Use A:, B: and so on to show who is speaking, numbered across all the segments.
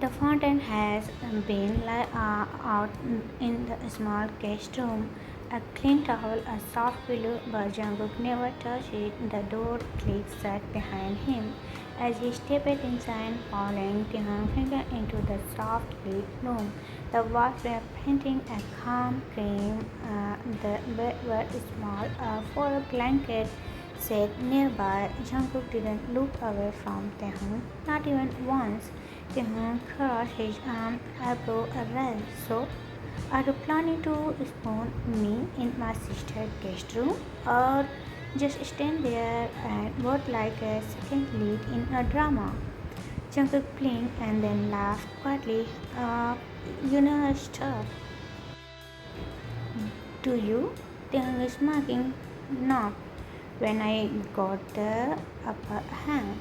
A: The fountain has been out in the small guest room. A clean towel, a soft pillow, but Jungkook never touched it. The door clicked shut behind him as he stepped inside, following Taehoon finger into the soft lit room. The walls were painting a calm cream. The bed was small. For a blanket sat nearby. Jungkook didn't look away from Taehoon, not even once. Taehoon crossed his arm above a rail. So, are you planning to spoon me in my sister's guest room? Or just stand there and work like a second lead in a drama? Jungkook blinked and then laughed quietly. Stop. Do you? Taehoon is smirking. Not when I got the upper hand.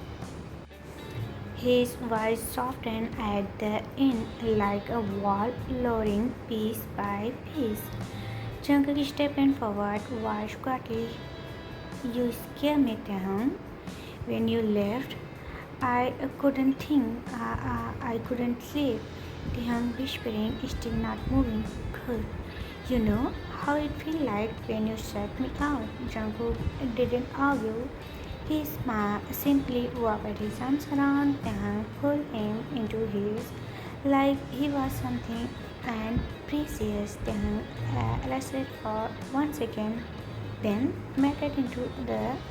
A: His voice softened at the end like a wall lowering piece by piece. Jungkook stepped forward, voice quietly. You scare me, Taehoon. When you left, I couldn't think. I couldn't sleep. Taehoon whispering, still not moving. Good. You know how it feels like when you shut me out. Jungkook didn't argue. He simply wrapped his arms around and pulled him into his like he was something and precious. Then lasted for 1 second, then melted into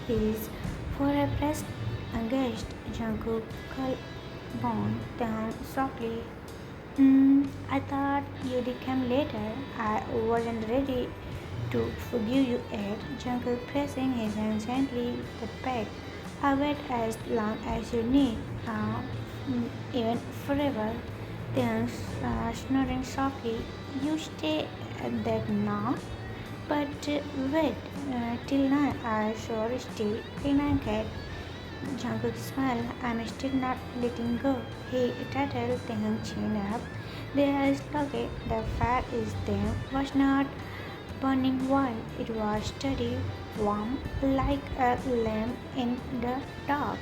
A: his forehead pressed against Jungkook collarbone. Then softly, I thought you'd come later. I wasn't ready to forgive you yet. Jungkook pressing his hand gently the back. I wait as long as you need, uh, even forever. Then snoring softly, you stay at that now. But wait, till now I sure still blanket. Jungkook smiled. I'm still not letting go. He titled Taehyung chin up. Their eyes locked. The fire is there was not burning while it was steady, warm, like a lamp in the dark.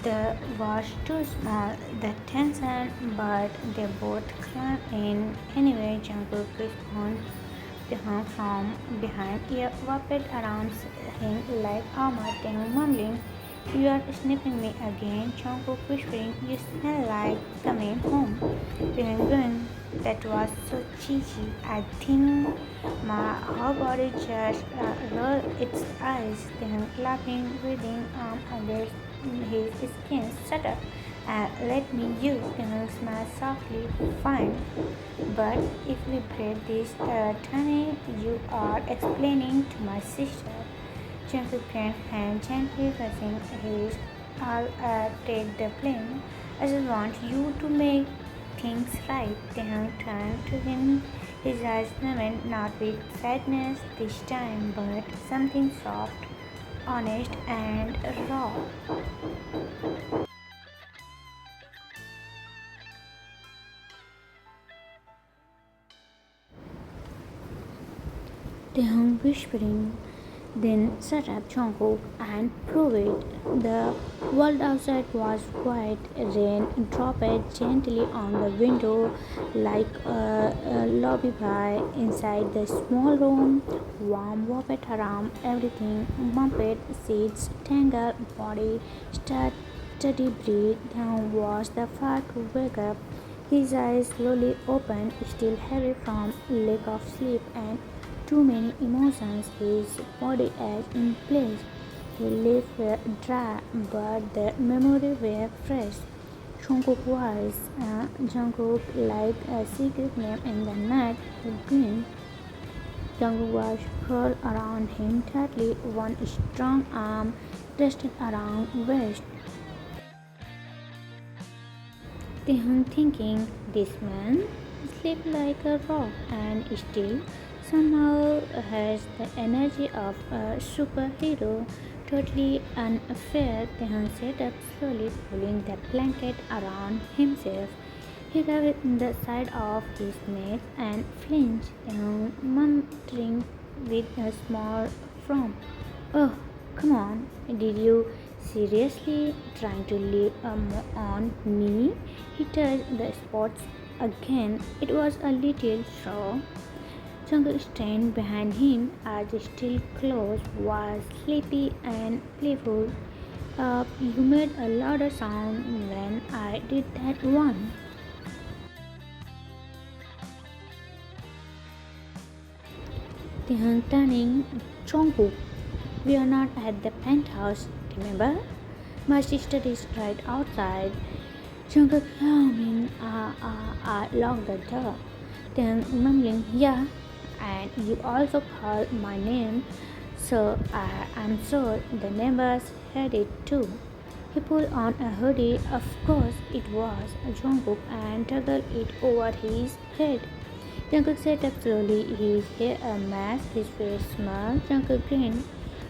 A: The was too small, the tension, but they both climbed in. Anyway, Jungkook responded to him from behind, ear wrapped around him like armor, then mumbling, you are sniffing me again. Jungkook whispering, you smell like coming home. Penguin, that was so cheesy. I think my whole body just rolled its eyes, then laughing, breathing arm against his skin. Shut up and let me you. Then smile softly. Fine. But if we break this Tani, you are explaining to my sister. Jungkook hand gently pressing his. I'll take the blame. I just want you to make things right. Taehyung turned to him, his eyes remained not with sadness this time, but something soft, honest, and raw. Taehyung whispering, then shut up, Jungkook, and prove it. The world outside was quiet. Rain dropped gently on the window like a lullaby inside the small room. Warm wrapped around everything. Bumped seats, tangled body, steady breath. Then was the first to wake up. His eyes slowly opened, still heavy from lack of sleep and too many emotions. His body ached in place. His lips were dry, but the memory were fresh. Jungkook was Jungkook like a secret name in the night. He grinned. Jungkook was curled around him tightly, one strong arm rested around waist. Taehyung thinking, this man sleeps like a rock and still somehow has the energy of a superhero. Totally unfair. Taehyung sat up slowly, pulling the blanket around himself. He rubbed the side of his neck and flinched, muttering with a small frown. Oh, come on, did you Seriously, trying to leave on me? He touched the spots again. It was a little sore. Jungle stand behind him as the still clothes was sleepy and playful. You made a louder sound when I did that one. Tiang turning Jungkook. We are not at the penthouse, remember? My sister is right outside. Jungkook yawning, lock the door. Tiang mumbling, yeah, and you also called my name, so I'm sure the neighbors heard it too. He pulled on a hoodie, of course it was Jungkook, and toggled it over his head. Jungkook sat up slowly, his hair a mess, his face smiled. Jungkook grinned.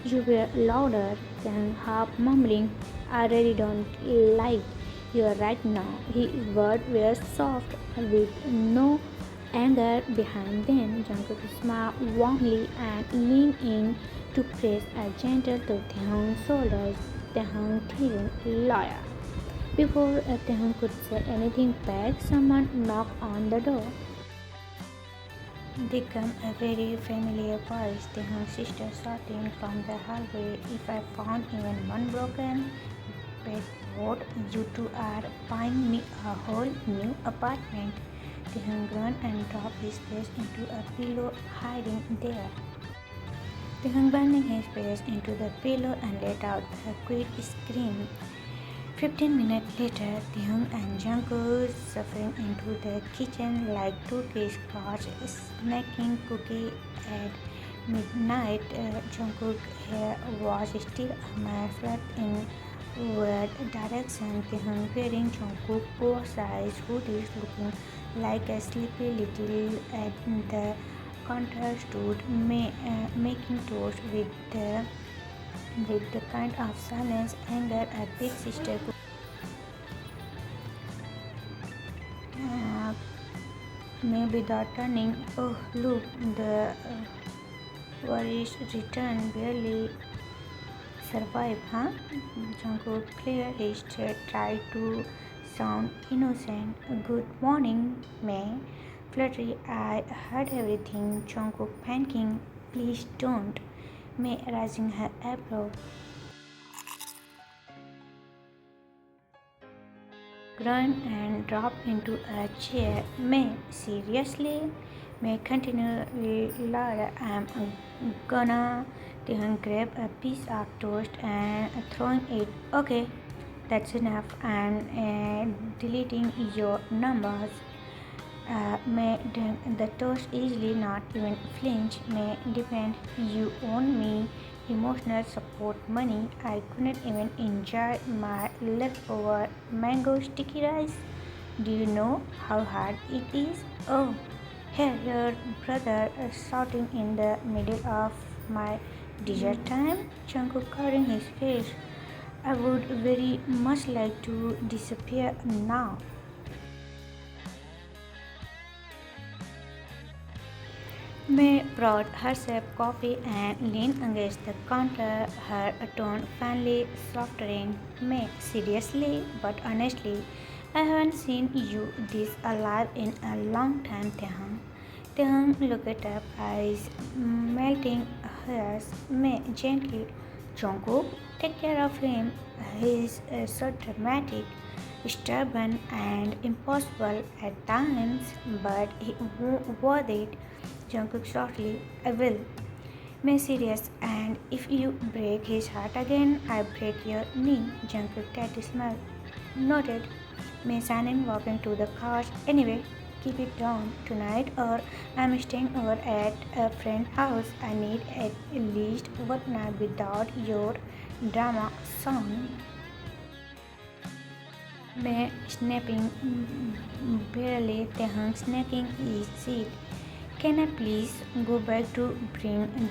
A: You were louder than half mumbling. I really don't like you right now. His words were soft, with no anger behind them. Jungkook smiled warmly and leaned in to press a gentle to Taehoong's shoulders. Taehoong thinking lawyer. Before Taehoong could say anything back, someone knocked on the door. Become a very familiar voice, Taehoong's sister shouting from the hallway. If I found even one broken bedboard, you two are buying me a whole new apartment. Taehoong groaned and dropped his face into a pillow, hiding there. Taehoong bending his face into the pillow and let out a quick scream. 15 minutes later, Taehoong and Jungkook suffering into the kitchen like two kids caught snacking cookie at midnight. Jungkook's hair was still a mess swept in weird direction. Taehoong wearing Jungkook's oversized hoodies, looking like a sleepy little at the counter, stood making toast with the kind of silence anger a big sister could make without turning. Oh, look, the worries return barely survive, huh? Jungkook cleared his throat, tried to sound innocent. Good morning, May. Fluttery, I heard everything. Jungkook panicking. Please don't. May raising her eyebrow. Grunt and dropped into a chair. May, seriously? May continued louder. I'm gonna grab a piece of toast and throwing it. Okay, that's enough. I'm deleting your numbers. May the toast easily not even flinch. May depend. You own me emotional support money. I couldn't even enjoy my leftover mango sticky rice. Do you know how hard it is? Oh, here your brother shouting in the middle of my dessert time. Jungkook covering his face. I would very much like to disappear now. May brought herself coffee and leaned against the counter, her tone finally softening. May, seriously, but honestly, I haven't seen you this alive in a long time, Taehoong. Taehoong looked up, eyes melting hers. May gently, Jungkook, take care of him. He's so dramatic, stubborn, and impossible at times, but worth it. Jungkook shortly, I will. May serious, and if you break his heart again, I break your knee. Jungkook tried to smile. Noted. May silent walking to the couch. Anyway, keep it down tonight, or I'm staying over at a friend's house. I need at least one night without your drama song. May snapping barely Taehoong snacking his seat. Can I please go back to bring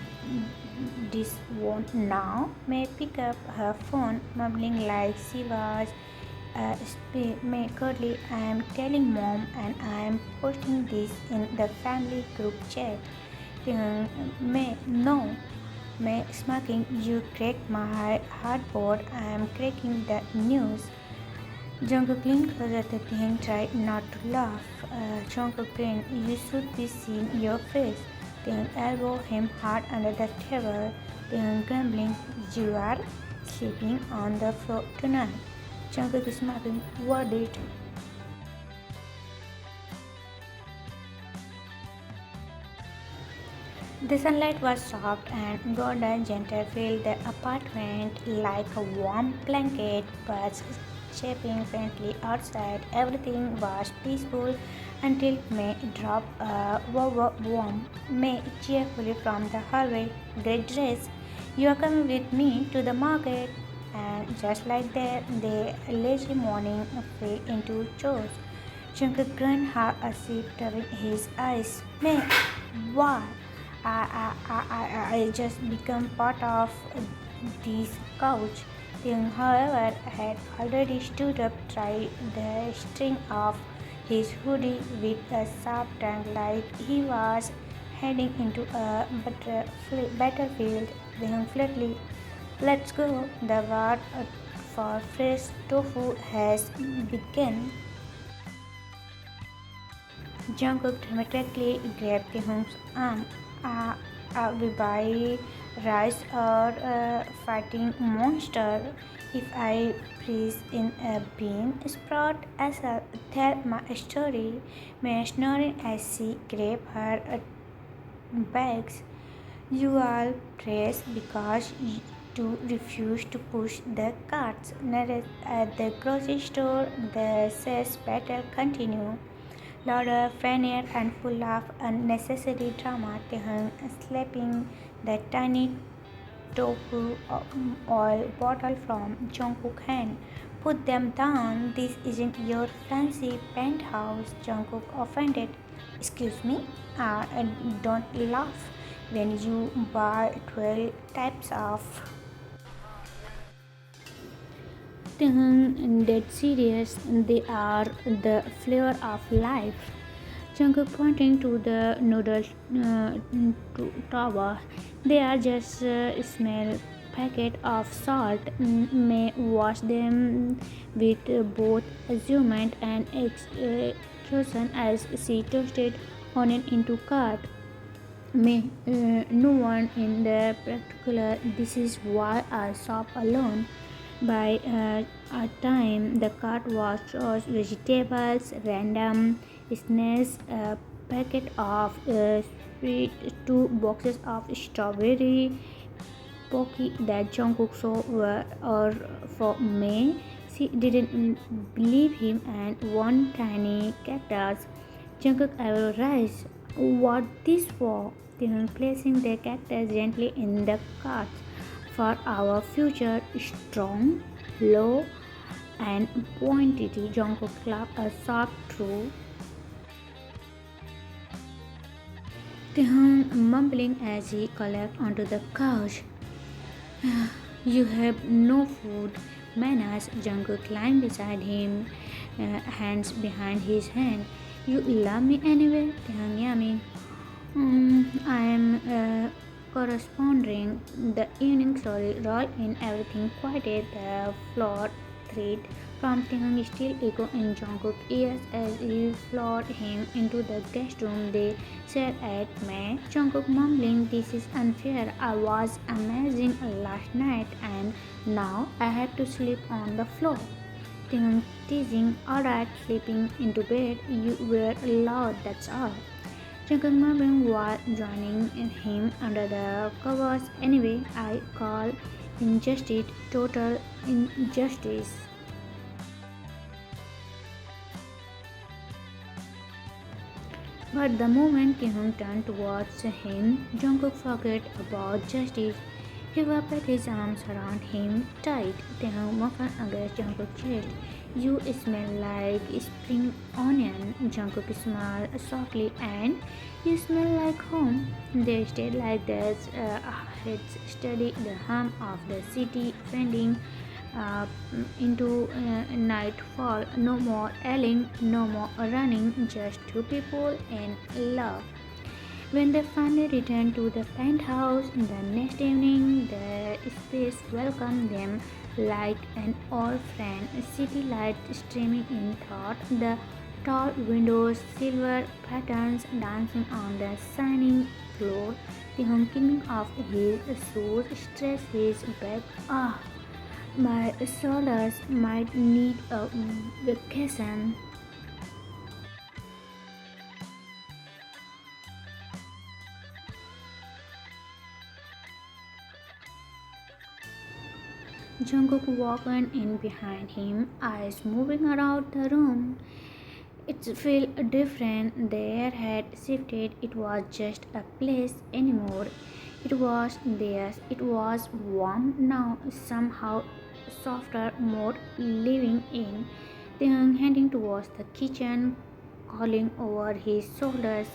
A: this one now? May pick up her phone, mumbling like she was May curtly, I am telling mom and I am posting this in the family group chat. May, no. May smirking, you cracked my heartboard. I am cracking the news. Jungkook leaned closer to him, tried not to laugh. Jungkook grinned. You should be seeing your face. Then elbowed him hard under the table. Then grumbling, you are sleeping on the floor tonight. Jungkook smirking, what did? The sunlight was soft and golden gentle filled the apartment like a warm blanket. Birds chirping faintly outside. Everything was peaceful until May dropped a warm May cheerfully from the hallway. Great dress. You are coming with me to the market. And just like that, the lazy morning fell into chores. Jungkook grinned hard as if rubbing his eyes. May, why? I just become part of this couch. Young, however, had already stood up, tried the string of his hoodie with a sharp tongue like he was heading into a battlefield. Young flatly, let's go. The war for fresh tofu has begun. Jungkook dramatically grabbed Taehook's arm. Uh, we buy rice or a fighting monster. If I freeze in a bean sprout as a tell my story, May snoring as she grabbed her bags. You all praise because to refuse to push the carts. At the grocery store, the sales battle continued. Louder, funnier, and full of unnecessary drama. Taehyung slapping the tiny tofu oil bottle from Jungkook's hand. Put them down. This isn't your fancy penthouse. Jungkook offended. Excuse me? Don't laugh when you buy 12 types of dead serious. They are the flavor of life. Jungkook pointing to the noodle tower. They are just a small packet of salt. May wash them with both amusement and exhaustion as she toasted onion into cart. May no one in the particular. This is why I shop alone. By a time the cart was vegetables, random snacks, a packet of sweet, two boxes of strawberry Pocky that Jungkook saw were or for May. She didn't believe him and one tiny cactus. Jungkook ever rise. What this for? Then placing the cactus gently in the cart. For our future strong, low, and pointy. Jungkook clapped a sharp true. Taehyung mumbling as he collapsed onto the couch. You have no food manners. Jungkook climbed beside him, hands behind his hand. You love me anyway, Taehyung yummy. I am corresponding. The evening slowly rolled in, everything quieted. The floor thread from Taehyung still echo in Jungkook's ears as he followed him into the guest room. They stared at May. Jungkook mumbling, "This is unfair. I was amazing last night and now I have to sleep on the floor." Taehyung teasing, "Alright, sleeping into bed. You were loud, that's all." Jungkook mumbling while joining him under the covers. Anyway, I call injustice total injustice. But the moment Taehyung turned towards him, Jungkook forgot about justice. He wrapped his arms around him tight. Taehyung muffled against Jungkook's chest. You smell like spring onion. Jungkook smiled softly, and you smell like home. They stayed like this, heads steady, the hum of the city fading into nightfall. No more yelling, no more running, just two people in love. When they finally returned to the penthouse the next evening, the space welcomed them like an old friend. City light streaming in thought, the tall windows, silver patterns dancing on the shining floor. The honking of his shoes stretched his back. Ah, my shoulders might need a vacation. Jungkook walked in behind him, eyes moving around the room. It felt different. The air had shifted. It was just a place anymore. It was theirs. It was warm now, somehow softer, more living in. Then heading towards the kitchen, calling over his shoulders,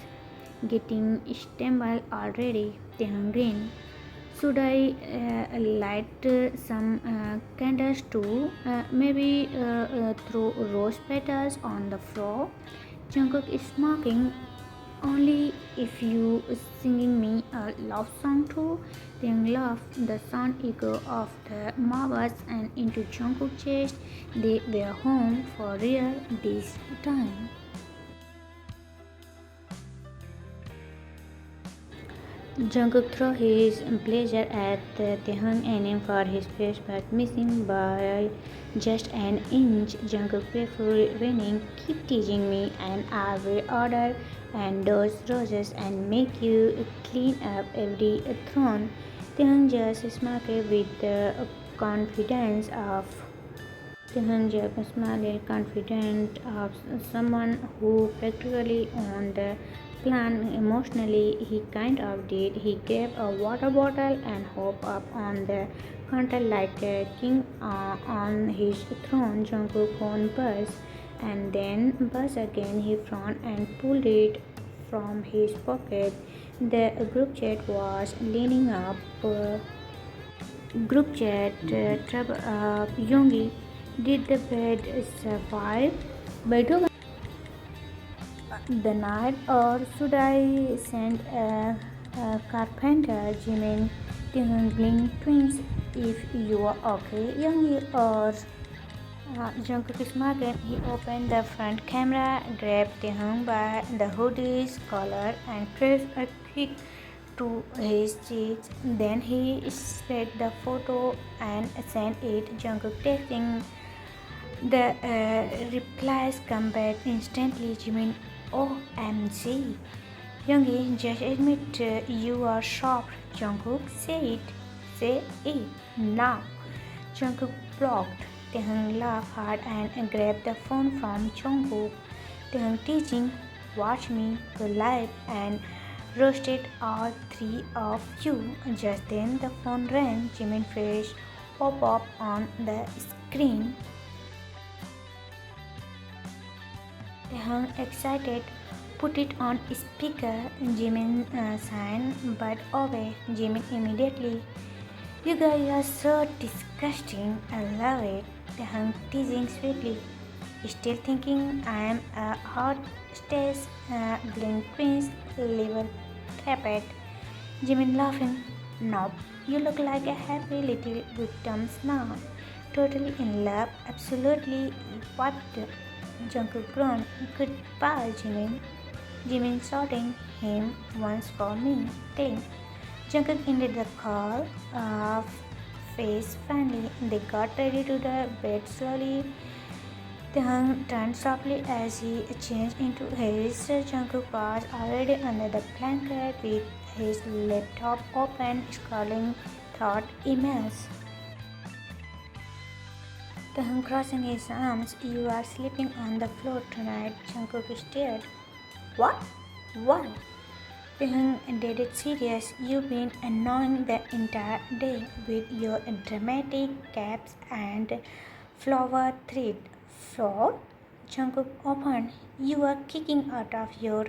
A: getting stumbled already. Then grinned. Should I light some candles too? Maybe throw rose petals on the floor? Jungkook is smoking. Only if you singing me a love song too. Then laughed. The sound echo of the marbles and into Jungkook's chest. They were home for real this time. Jungkook threw his blazer at Taehyung aiming for his face but missing by just an inch. Jungkook playfully winning, keep teasing me and I will order and those roses and make you clean up every throne. Taehyung just smiled with the confidence of Taehyung just smiled confident of someone who practically owned the plan. Emotionally, he kind of did. He grabbed a water bottle and hopped up on the counter like a king on his throne. Jungkook phone buzzed and then buzzed again. He frowned and pulled it from his pocket. The group chat was leaning up. Group chat trouble Yoongi. Did the bed survive? बैठो the night, or should I send a carpenter, Jimin, Tingling twins, if you are okay, Youngie, or Jungkook is market. He opened the front camera, grabbed Taehyung by the hoodie's collar, and pressed a quick to his cheeks. Then he spread the photo and sent it. Jungkook texting. The replies come back instantly. Jimin, OMG. Youngie, just admit you are shocked. Jungkook, say it. Say it now. Jungkook blocked. Taehyung laughed hard and grabbed the phone from Jungkook. Taehyung teaching, watch me go live and roasted all three of you. Just then the phone rang. Jimin's face popped up on the screen. Taehyung excited, put it on speaker. Jimin signed, but away. Jimin immediately. You guys are so disgusting. I love it. Taehyung teasing sweetly. Still thinking I am a hot stage blink queen's liver carpet. Jimin laughing. Nope. You look like a happy little victim now. Totally in love. Absolutely wiped. Jungkook groaned. Goodbye, Jimin. Jimin shouting him once for me. Clink. Jungkook ended the call. Face friendly. They got ready to the bed slowly. Taehyung turned softly as he changed into his. Jungkook was already under the blanket with his laptop open, scrolling thought emails. Taehyung crossing his arms. You are sleeping on the floor tonight. Jungkook stared. What? Why? Taehyung dead serious. You've been annoying the entire day with your dramatic caps and flower thread. Floor? Jungkook opened. You are kicking out of your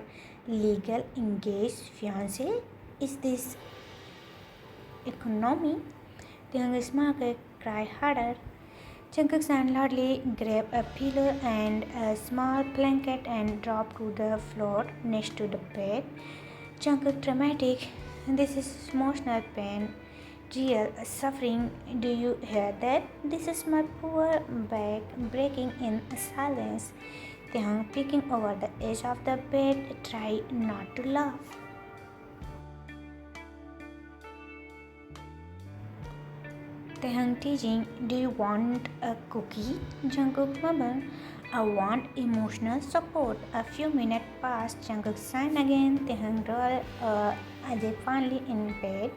A: legal engaged fiance? Is this economy? Taehyung smiled, cried harder. Jungkook sang loudly, grabbed a pillow and a small blanket and dropped to the floor next to the bed. Jungkook dramatic. This is emotional pain. Real suffering. Do you hear that? This is my poor back breaking in silence. Taehyung peeking over the edge of the bed. Try not to laugh. Taehyung teasing. Do you want a cookie? Jungkook mumbled. I want emotional support. A few minutes passed. Jungkook signed again. Taehyung rolled Ajay finally in bed.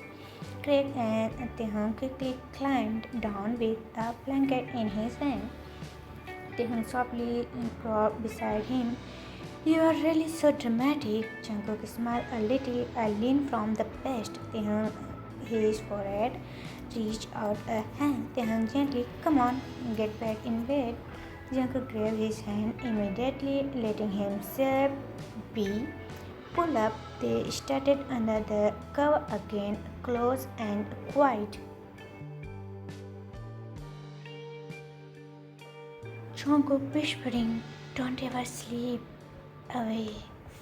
A: Craig and Taehyung quickly climbed down with a blanket in his hand. Taehyung softly crawled beside him. You are really so dramatic. Jungkook smiled a little. I leaned from the bed. Taehyung his forehead reached out a hand. Taehyung gently, come on, get back in bed. Jungkook grabbed his hand immediately, letting himself be pulled up. They started under the cover again, close and quiet. Jungkook whispering, don't ever sleep away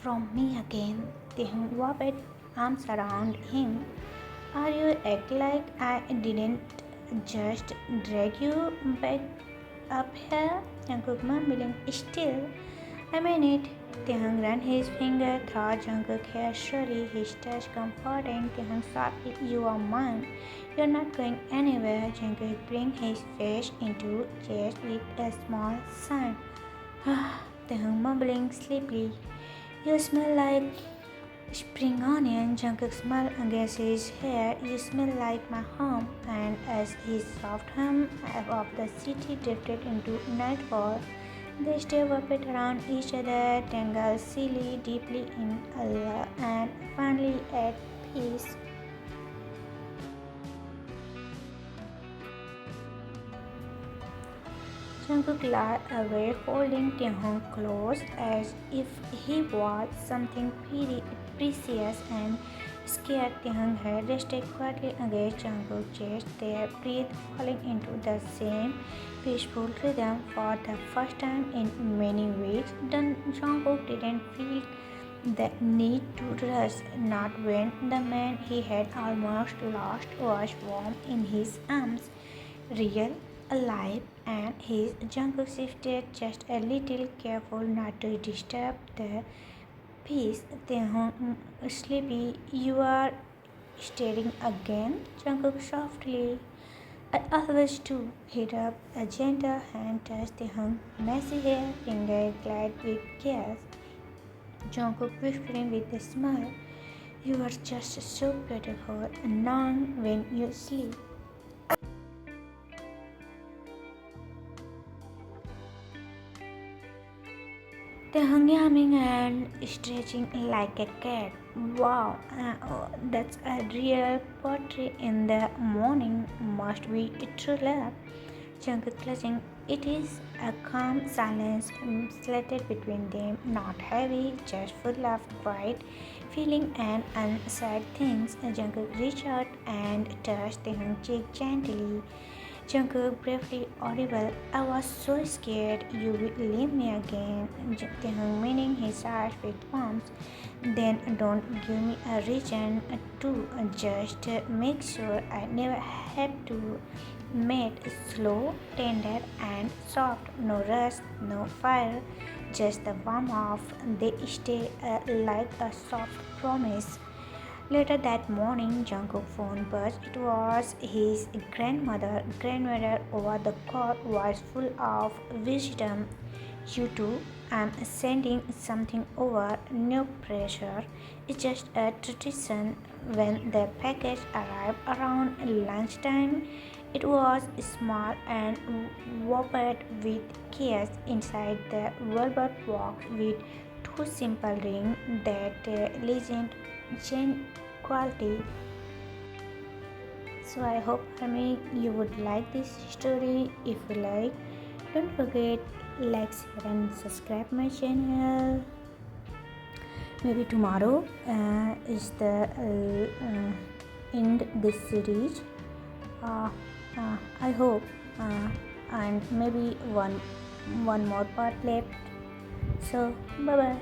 A: from me again. Taehyung wrapped arms around him. Are you act like I didn't just drag you back up here? Jungkook mumbling, still, I mean it. Taehyung ran his finger through Jungkook's hair slowly, his touch comforting. Taehyung softly, you are mine. You're not going anywhere. Jungkook bring his face into chest with a small sigh. Taehyung mumbling sleepily, you smell like spring onion. Jungkook smiled against his hair. You smell like my home. And as his soft hum of the city drifted into nightfall, they stay wrapped around each other, tangled silly, deeply in love, and finally at peace. Jungkook lay awake, holding Taehyung close as if he was something precious and scared. Taehyung's head rested quietly against Jungkook's chest, their breath falling into the same peaceful rhythm for the first time in many weeks. Then Jungkook didn't feel the need to rush, not when the man he had almost lost was warm in his arms, real, alive, and his Jungkook shifted just a little, careful not to disturb the peace. Taehyung sleepy, you are staring again? Jungkook softly. I always do. He rubbed a gentle hand touched Taehyung's messy hair, finger glad with care. Jungkook whispering with a smile, you are just so beautiful and known when you sleep. Taehyung yamming and stretching like a cat. Wow, that's a real poetry in the morning. Must be true love. Jungkook clutching. It is a calm silence slated between them, not heavy, just full of quiet feeling and unsaid things. Jungkook reached out and touched Taehyung's cheek gently. Jungkook briefly audible. I was so scared you would leave me again. Taehyung meaning his eyes with warmth. Then don't give me a reason to just make sure I never have to. Made slow, tender, and soft. No rust, no fire, just the warmth of they stay like a soft promise. Later that morning, Jungkook's phone buzzed. It was his grandmother over the call was full of wisdom. You too, I'm sending something over. No pressure. It's just a tradition. When the package arrived around lunchtime, it was small and wrapped with cares inside the velvet box with two simple rings that legend quality. So I hope Army you would like this story. If you like, don't forget like, share and subscribe my channel. Maybe tomorrow is the end this series. I hope and maybe one more part left. So bye bye.